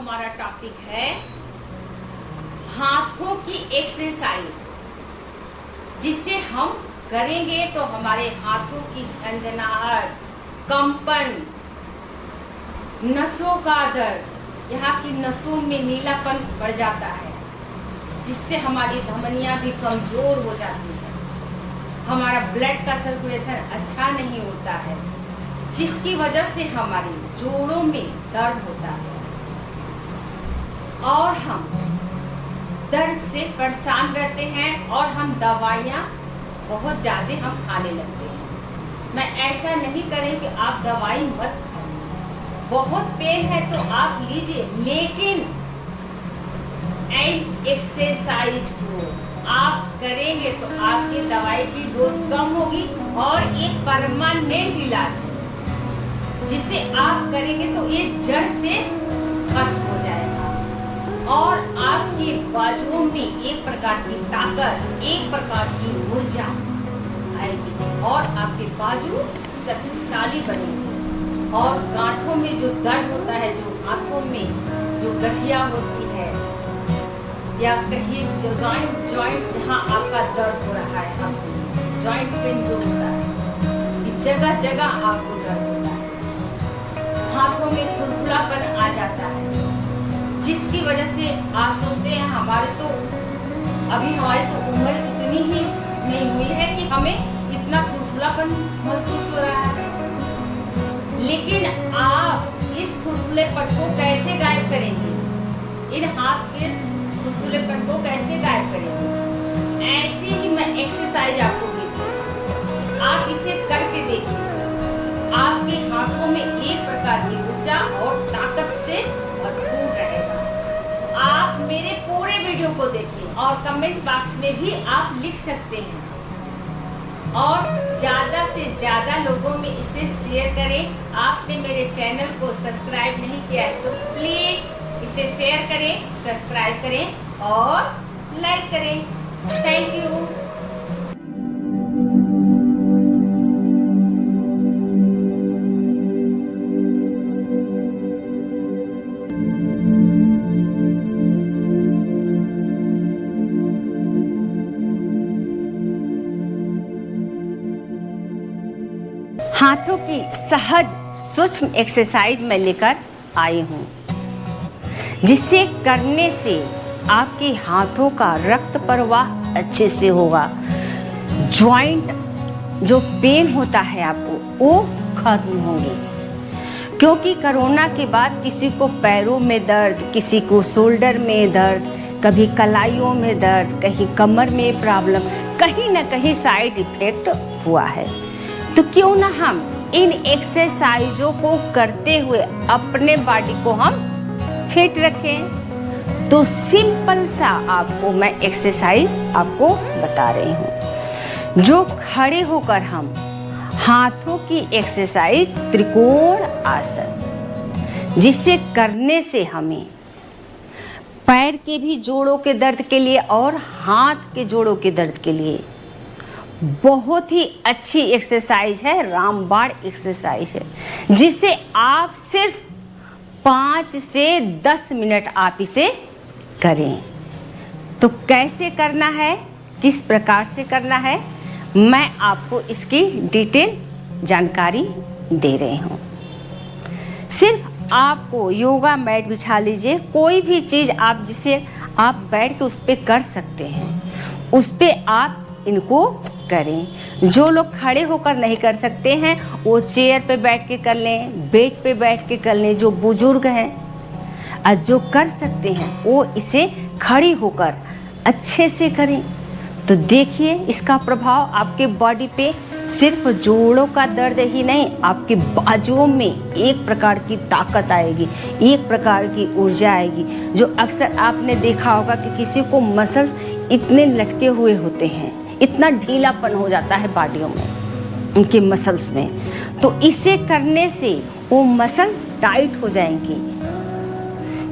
हमारा टॉपिक है हाथों की एक्सरसाइज, जिससे हम करेंगे तो हमारे हाथों की झंझनाहट, कंपन, नसों का दर्द, यहाँ की नसों में नीलापन बढ़ जाता है, जिससे हमारी धमनियां भी कमजोर हो जाती है, हमारा ब्लड का सर्कुलेशन अच्छा नहीं होता है, जिसकी वजह से हमारे जोड़ों में दर्द होता है और हम दर्द से परेशान रहते हैं और हम दवाइयाँ बहुत ज़्यादा हम खाने लगते हैं। मैं ऐसा नहीं करें कि आप दवाई मत खाइए, बहुत पेन है तो आप लीजिए, लेकिन एक्सरसाइज को आप करेंगे तो आपकी दवाई की डोज कम होगी और एक परमानेंट इलाज है, जिसे आप करेंगे तो ये जड़ से खत्म हो जाएगा और आपके बाजुओं में एक प्रकार की ताकत, एक प्रकार की ऊर्जा आएगी और आपके बाजू शक्तिशाली बनेंगे और गांठों में जो दर्द होता है, जो हाथों में जो गठिया होती है या कहीं जो जॉइंट जहाँ आपका दर्द हो रहा है, आपको जॉइंट पेन जो होता है, जगह जगह आपको दर्द होता है, हाथों में थुलथुलापन आ जाता है, जिसकी वजह से आप सोचते हैं हमारी तो उम्र इतनी ही नहीं हुई है कि हमें इतना थुलथुलापन महसूस हो रहा है। लेकिन आप इस थुलथुलेपन को कैसे गायब करेंगे? इन हाथ के थुलथुलेपन को कैसे गायब करेंगे? ऐसी ही मैं एक्सरसाइज आपको भेजूंगी, आप इसे करके देखिए, आपके हाथों में एक प्रकार की ऊर्जा और ताकत से भरपूर रहेगा। आप मेरे पूरे वीडियो को देखिए और कमेंट बॉक्स में भी आप लिख सकते हैं और ज़्यादा से ज़्यादा लोगों में इसे शेयर करें। आपने मेरे चैनल को सब्सक्राइब नहीं किया है तो प्लीज़ इसे शेयर करें, सब्सक्राइब करें और लाइक करें। Thank you. हाथों की सहज सूक्ष्म एक्सरसाइज मैं लेकर आई हूँ, जिससे करने से आपके हाथों का रक्त प्रवाह अच्छे से होगा, जॉइंट जो पेन होता है आपको वो खत्म होंगे। क्योंकि कोरोना के बाद किसी को पैरों में दर्द, किसी को शोल्डर में दर्द, कभी कलाइयों में दर्द, कहीं कमर में प्रॉब्लम, कहीं ना कहीं साइड इफेक्ट हुआ है। तो क्यों ना हम इन एक्सरसाइजों को करते हुए अपने बॉडी को हम फिट रखें। तो सिंपल सा आपको मैं एक्सरसाइज आपको बता रही हूँ, जो खड़े होकर हम हाथों की एक्सरसाइज त्रिकोण आसन, जिसे करने से हमें पैर के भी जोड़ों के दर्द के लिए और हाथ के जोड़ों के दर्द के लिए बहुत ही अच्छी एक्सरसाइज है, रामबाण एक्सरसाइज है, जिसे आप सिर्फ 5 से 10 मिनट आप इसे करें। तो कैसे करना है, किस प्रकार से करना है, मैं आपको इसकी डिटेल जानकारी दे रही हूँ। सिर्फ आपको योगा मैट बिछा लीजिए, कोई भी चीज़ आप जिसे आप बैठ के उस पर कर सकते हैं, उस पर आप इनको करें। जो लोग खड़े होकर नहीं कर सकते हैं वो चेयर पे बैठ के कर लें, बेड पे बैठ के कर लें, जो बुजुर्ग हैं। और जो कर सकते हैं वो इसे खड़ी होकर अच्छे से करें। तो देखिए इसका प्रभाव आपके बॉडी पे सिर्फ जोड़ों का दर्द ही नहीं, आपके बाजुओं में एक प्रकार की ताकत आएगी, एक प्रकार की ऊर्जा आएगी। जो अक्सर आपने देखा होगा कि किसी को मसल्स इतने लटके हुए होते हैं, इतना ढीलापन हो जाता है बॉडियों में, उनके मसल्स में, तो इसे करने से वो मसल टाइट हो जाएंगी,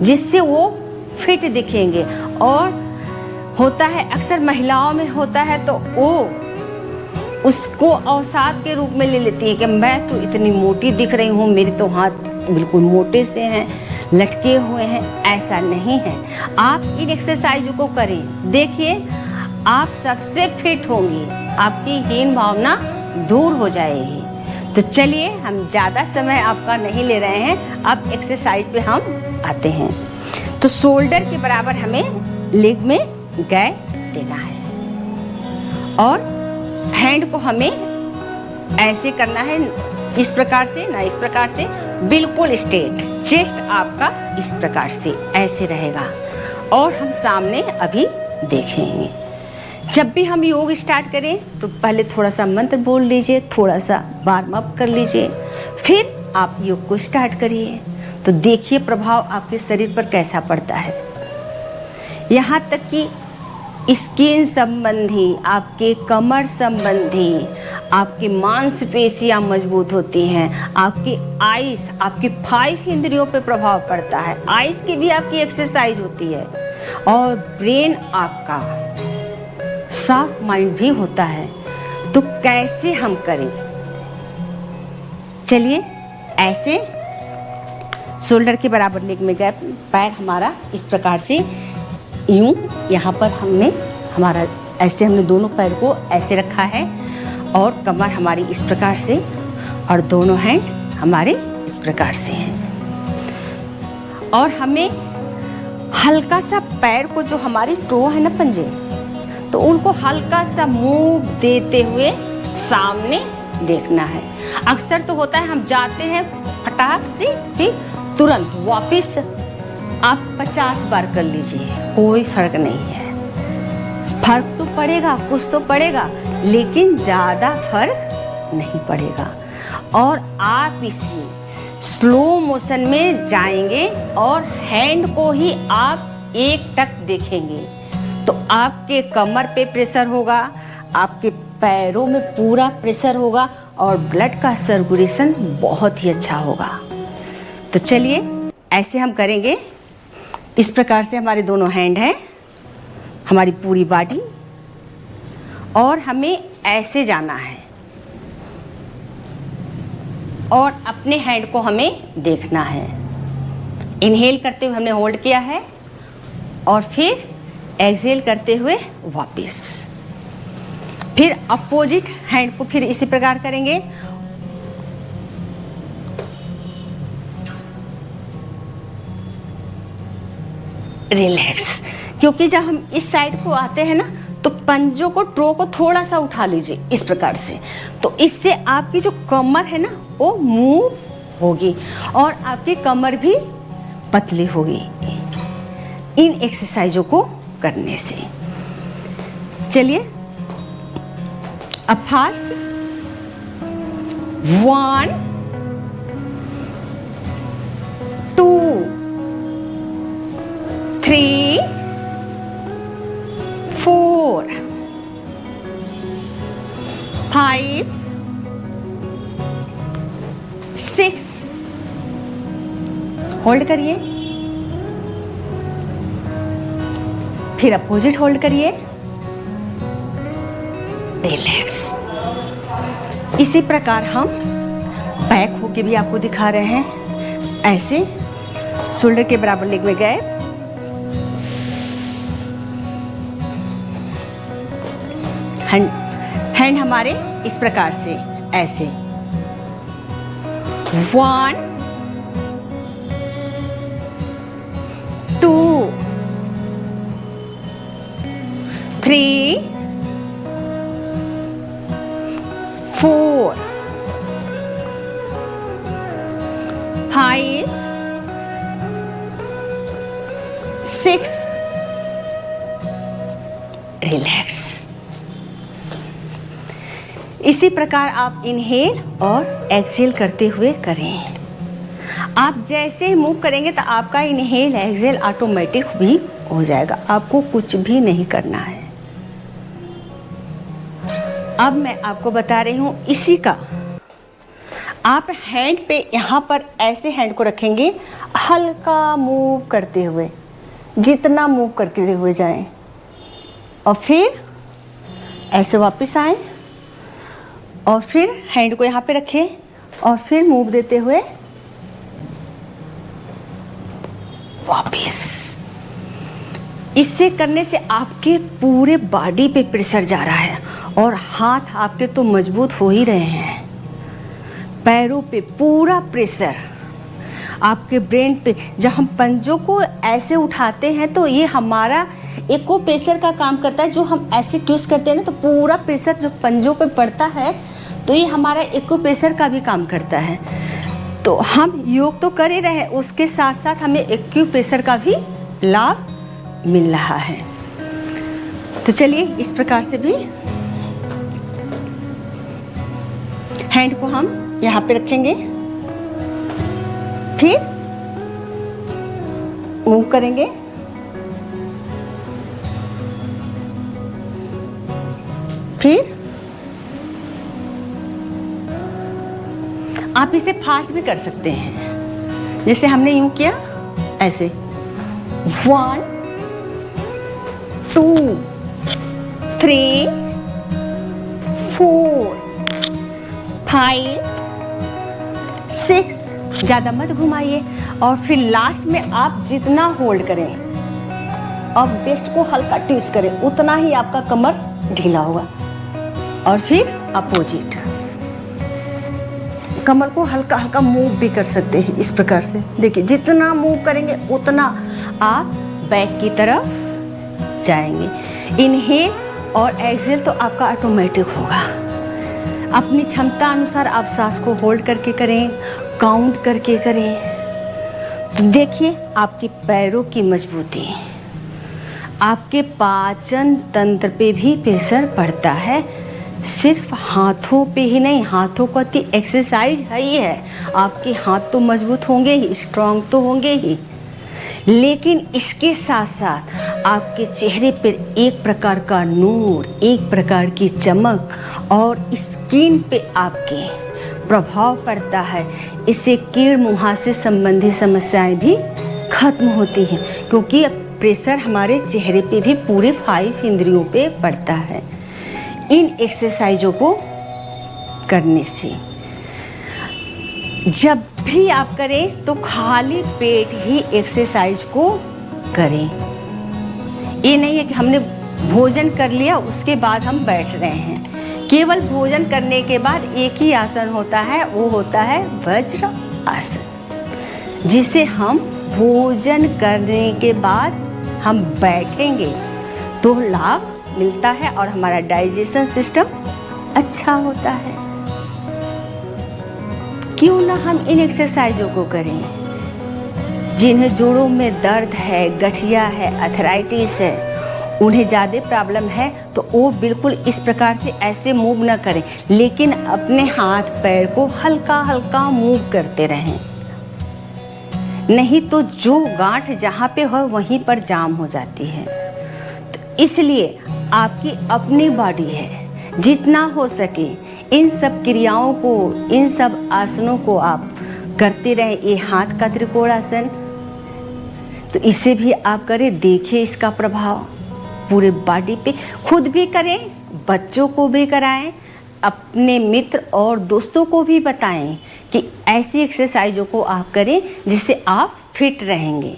जिससे वो फिट दिखेंगे। और होता है अक्सर महिलाओं में होता है तो वो उसको अवसाद के रूप में ले लेती है कि मैं तो इतनी मोटी दिख रही हूँ, मेरे तो हाथ बिल्कुल मोटे से हैं, लटके हुए हैं, ऐसा नहीं है। आप इन एक्सरसाइजों को करें, देखिए आप सबसे फिट होंगी, आपकी हीन भावना दूर हो जाएगी। तो चलिए हम ज़्यादा समय आपका नहीं ले रहे हैं, अब एक्सरसाइज पे हम आते हैं। तो शोल्डर के बराबर हमें लेग में गैप देना है और हैंड को हमें ऐसे करना है, इस प्रकार से ना, इस प्रकार से, बिल्कुल स्ट्रेट। चेस्ट आपका इस प्रकार से ऐसे रहेगा और हम सामने अभी देखेंगे। जब भी हम योग स्टार्ट करें तो पहले थोड़ा सा मंत्र बोल लीजिए, थोड़ा सा वार्म अप कर लीजिए, फिर आप योग को स्टार्ट करिए। तो देखिए प्रभाव आपके शरीर पर कैसा पड़ता है। यहाँ तक कि स्किन संबंधी, आपके कमर संबंधी, आपकी मांसपेशियां मजबूत होती हैं, आपकी आइस, आपकी 5 इंद्रियों पे प्रभाव पड़ता है। आइस की भी आपकी एक्सरसाइज होती है और ब्रेन आपका साफ माइंड भी होता है। तो कैसे हम करें? चलिए ऐसे शोल्डर के बराबर लेग में गैप, पैर हमारा इस प्रकार से यूं, यहाँ पर हमने हमारा ऐसे, हमने दोनों पैर को ऐसे रखा है और कमर हमारी इस प्रकार से और दोनों हैंड हमारे इस प्रकार से हैं। और हमें हल्का सा पैर को, जो हमारी टो है ना पंजे, तो उनको हल्का सा मूव देते हुए सामने देखना है। अक्सर तो होता है हम जाते हैं फटाक से, फिर तुरंत वापस आप 50 बार कर लीजिए, कोई फर्क नहीं है। फर्क तो पड़ेगा, कुछ तो पड़ेगा, लेकिन ज़्यादा फर्क नहीं पड़ेगा। और आप इसी स्लो मोशन में जाएंगे और हैंड को ही आप एक टक देखेंगे तो आपके कमर पे प्रेशर होगा, आपके पैरों में पूरा प्रेशर होगा और ब्लड का सर्कुलेशन बहुत ही अच्छा होगा। तो चलिए ऐसे हम करेंगे। इस प्रकार से हमारे दोनों हैंड हैं, हमारी पूरी बॉडी, और हमें ऐसे जाना है और अपने हैंड को हमें देखना है। इनहेल करते हुए हमने होल्ड किया है और फिर एक्सहेल करते हुए वापस। फिर अपोजिट हैंड को फिर इसी प्रकार करेंगे। रिलैक्स, क्योंकि जब हम इस साइड को आते हैं ना तो पंजों को, ट्रो को थोड़ा सा उठा लीजिए इस प्रकार से, तो इससे आपकी जो कमर है ना वो मूव होगी और आपकी कमर भी पतली होगी इन एक्सरसाइजों को करने से। चलिए अब फास्ट, 1 2 3 4 5 6, होल्ड करिए, फिर अपोजिट होल्ड करिए, रिलैक्स। इसी प्रकार हम बैक होके भी आपको दिखा रहे हैं। ऐसे शोल्डर के बराबर लेग में गए, हैंड हमारे इस प्रकार से ऐसे, 1 2 3 4 5 6, रिलैक्स। इसी प्रकार आप इनहेल और एक्सहेल करते हुए करें। आप जैसे ही मूव करेंगे तो आपका इनहेल एक्सहेल ऑटोमेटिक भी हो जाएगा, आपको कुछ भी नहीं करना है। अब मैं आपको बता रही हूँ इसी का, आप हैंड पे यहाँ पर ऐसे हैंड को रखेंगे, हल्का मूव करते हुए, जितना मूव करते हुए जाएं और फिर ऐसे वापस आएं और फिर हैंड को यहाँ पे रखें और फिर मूव देते हुए वापस। इससे करने से आपके पूरे बॉडी पे प्रेशर जा रहा है और हाथ आपके तो मजबूत हो ही रहे हैं, पैरों पे पूरा प्रेशर, आपके ब्रेन पे। जब हम पंजों को ऐसे उठाते हैं तो ये हमारा एको प्रेशर का काम करता है। जो हम ऐसे ट्विस्ट करते हैं ना तो पूरा प्रेशर जो पंजों पे पड़ता है, तो ये हमारा एको प्रेशर का भी काम करता है। तो हम योग तो कर ही रहे हैं, उसके साथ साथ हमें एक्यू प्रेशर का भी लाभ मिल रहा है। तो चलिए इस प्रकार से भी हैंड को हम यहाँ पे रखेंगे, फिर मूव करेंगे, फिर आप इसे फास्ट भी कर सकते हैं, जैसे हमने यूं किया ऐसे 1 2 3 4 5 6। ज़्यादा मत घुमाइए और फिर लास्ट में आप जितना होल्ड करें और बेस्ट को हल्का ट्विस्ट करें, उतना ही आपका कमर ढीला होगा। और फिर अपोजिट कमर को हल्का हल्का मूव भी कर सकते हैं इस प्रकार से। देखिए जितना मूव करेंगे उतना आप बैक की तरफ जाएंगे। इनहेल और एक्सहेल तो आपका ऑटोमेटिक होगा। अपनी क्षमता अनुसार आप सांस को होल्ड करके करें, काउंट करके करें। तो देखिए आपके पैरों की मजबूती, आपके पाचन तंत्र पे भी प्रेशर पड़ता है। सिर्फ हाथों पे ही नहीं, हाथों का तो एक्सरसाइज है ही है। आपके हाथ तो मजबूत होंगे ही, स्ट्रांग तो होंगे ही, लेकिन इसके साथ साथ आपके चेहरे पर एक प्रकार का नूर, एक प्रकार की चमक और स्किन पे आपके प्रभाव पड़ता है। इससे कीड़ मुहासे संबंधी समस्याएं भी खत्म होती हैं, क्योंकि प्रेशर हमारे चेहरे पे भी पूरे 5 इंद्रियों पे पड़ता है। इन एक्सरसाइजों को करने से जब भी आप करें तो खाली पेट ही एक्सरसाइज को करें। ये नहीं है कि हमने भोजन कर लिया उसके बाद हम बैठ रहे हैं। केवल भोजन करने के बाद एक ही आसन होता है, वो होता है वज्र आसन, जिसे हम भोजन करने के बाद हम बैठेंगे तो लाभ मिलता है और हमारा डाइजेशन सिस्टम अच्छा होता है। क्यों ना हम इन एक्सरसाइजों को करें। जिन्हें जोड़ों में दर्द है, गठिया है, अर्थराइटिस है, उन्हें ज़्यादा प्रॉब्लम है तो वो बिल्कुल इस प्रकार से ऐसे मूव ना करें, लेकिन अपने हाथ पैर को हल्का हल्का मूव करते रहें। नहीं तो जो गांठ जहाँ पे हो वहीं पर जाम हो जाती है। तो इसलिए आपकी अपनी बॉडी है, जितना हो सके इन सब क्रियाओं को, इन सब आसनों को आप करते रहें। ये हाथ का त्रिकोणासन, तो इसे भी आप करें, देखिए इसका प्रभाव पूरे बॉडी पे। खुद भी करें, बच्चों को भी कराएं, अपने मित्र और दोस्तों को भी बताएं कि ऐसी एक्सरसाइजों को आप करें जिससे आप फिट रहेंगे।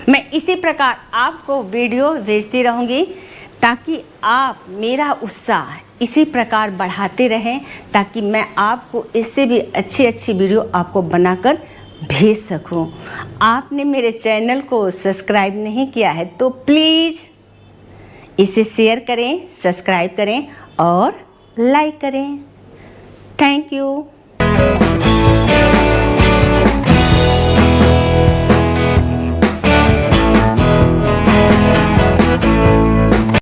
मैं इसी प्रकार आपको वीडियो भेजती रहूँगी ताकि आप मेरा उत्साह इसी प्रकार बढ़ाते रहें, ताकि मैं आपको इससे भी अच्छी अच्छी वीडियो आपको बनाकर भेज सकूं। आपने मेरे चैनल को सब्सक्राइब नहीं किया है तो प्लीज़ इसे शेयर करें, सब्सक्राइब करें और लाइक करें। Thank you.